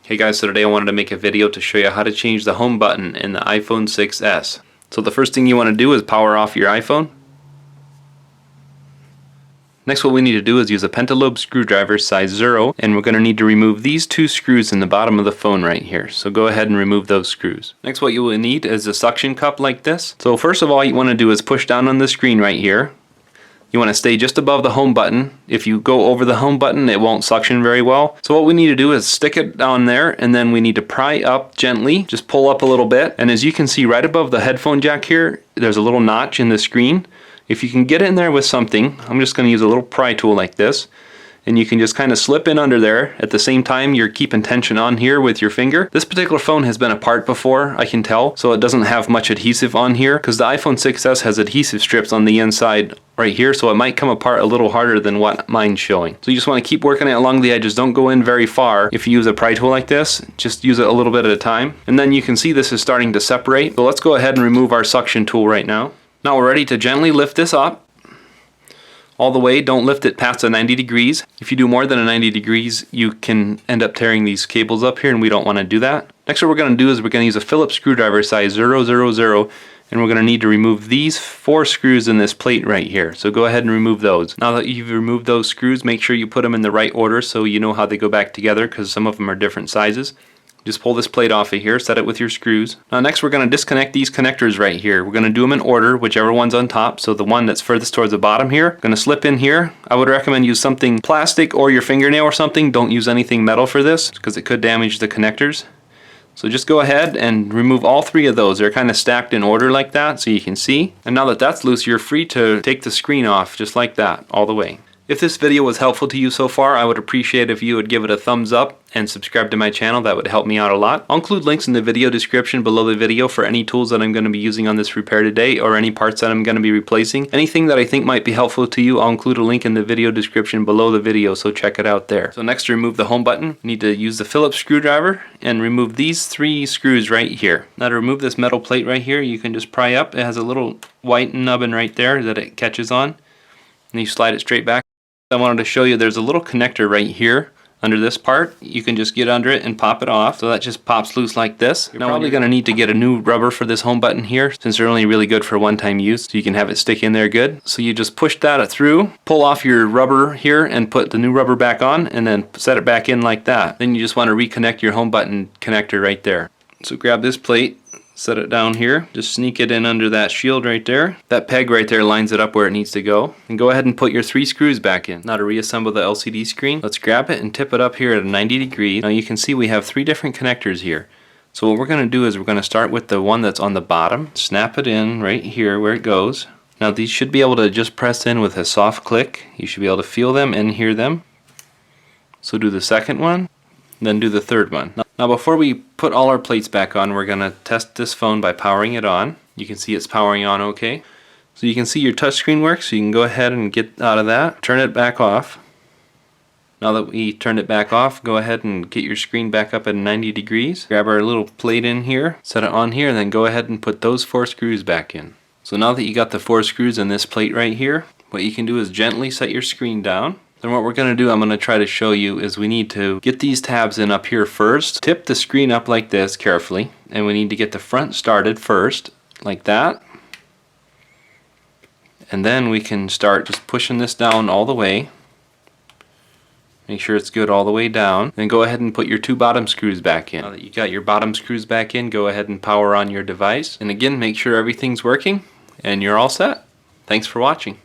Hey guys, so today I wanted to make a video to show you how to change the home button in the iPhone 6s. So the first thing you want to do is power off your iPhone. Next, what we need to do is use a pentalobe screwdriver size 0, and we're going to need to remove these two screws in the bottom of the phone right here. So go ahead and remove those screws. Next, what you will need is a suction cup like this. So first of all, you want to do is push down on the screen right here. You want to stay just above the home button. If you go over the home button, it won't suction very well. So what we need to do is stick it down there, and then we need to pry up gently. Just pull up a little bit. And as you can see right above the headphone jack here, there's a little notch in the screen. If you can get in there with something, I'm just going to use a little pry tool like this. And you can just kind of slip in under there. At the same time, you're keeping tension on here with your finger. This particular phone has been apart before, I can tell, so it doesn't have much adhesive on here, because the iPhone 6s has adhesive strips on the inside right here, so it might come apart a little harder than what mine's showing. So you just want to keep working it along the edges. Don't go in very far. If you use a pry tool like this, just use it a little bit at a time. And then you can see this is starting to separate. So let's go ahead and remove our suction tool right now. Now we're ready to gently lift this up. All the way, don't lift it past the 90 degrees. If you do more than a 90 degrees, you can end up tearing these cables up here, and we don't want to do that. Next, what we're going to do is we're going to use a Phillips screwdriver size 000, and we're going to need to remove these 4 screws in this plate right here. So go ahead and remove those. Now that you've removed those screws, make sure you put them in the right order so you know how they go back together, because some of them are different sizes. Just pull this plate off of here, set it with your screws. Now next we're going to disconnect these connectors right here. We're going to do them in order, whichever one's on top. So the one that's furthest towards the bottom here, going to slip in here. I would recommend use something plastic or your fingernail or something. Don't use anything metal for this, because it could damage the connectors. So just go ahead and remove all 3 of those. They're kind of stacked in order like that, so you can see. And now that that's loose, you're free to take the screen off just like that, all the way. If this video was helpful to you so far, I would appreciate if you would give it a thumbs up and subscribe to my channel. That would help me out a lot. I'll include links in the video description below the video for any tools that I'm going to be using on this repair today, or any parts that I'm going to be replacing. Anything that I think might be helpful to you, I'll include a link in the video description below the video, so check it out there. So next, to remove the home button, you need to use the Phillips screwdriver and remove these 3 screws right here. Now to remove this metal plate right here, you can just pry up. It has a little white nubbin right there that it catches on, and you slide it straight back. I wanted to show you there's a little connector right here under this part. You can just get under it and pop it off. So that just pops loose like this. You're probably going to need to get a new rubber for this home button here, since they're only really good for one-time use, so you can have it stick in there good. So you just push that through, pull off your rubber here and put the new rubber back on, and then set it back in like that. Then you just want to reconnect your home button connector right there. So grab this plate, set it down here, just sneak it in under that shield right there. That peg right there lines it up where it needs to go. And go ahead and put your 3 screws back in. Now to reassemble the LCD screen, let's grab it and tip it up here at a 90 degrees. Now you can see we have 3 different connectors here. So what we're going to do is we're going to start with the one that's on the bottom, snap it in right here where it goes. Now these should be able to just press in with a soft click. You should be able to feel them and hear them. So do the second one, then do the third one. Now before we put all our plates back on, we're going to test this phone by powering it on. You can see it's powering on okay. So you can see your touchscreen works, so you can go ahead and get out of that. Turn it back off. Now that we turned it back off, go ahead and get your screen back up at 90 degrees. Grab our little plate in here, set it on here, and then go ahead and put those 4 screws back in. So now that you got the 4 screws in this plate right here, what you can do is gently set your screen down. Then what we're going to do, I'm going to try to show you, is we need to get these tabs in up here first. Tip the screen up like this carefully, and we need to get the front started first, like that. And then we can start just pushing this down all the way. Make sure it's good all the way down. Then go ahead and put your 2 bottom screws back in. Now that you got your bottom screws back in, go ahead and power on your device. And again, make sure everything's working, and you're all set. Thanks for watching.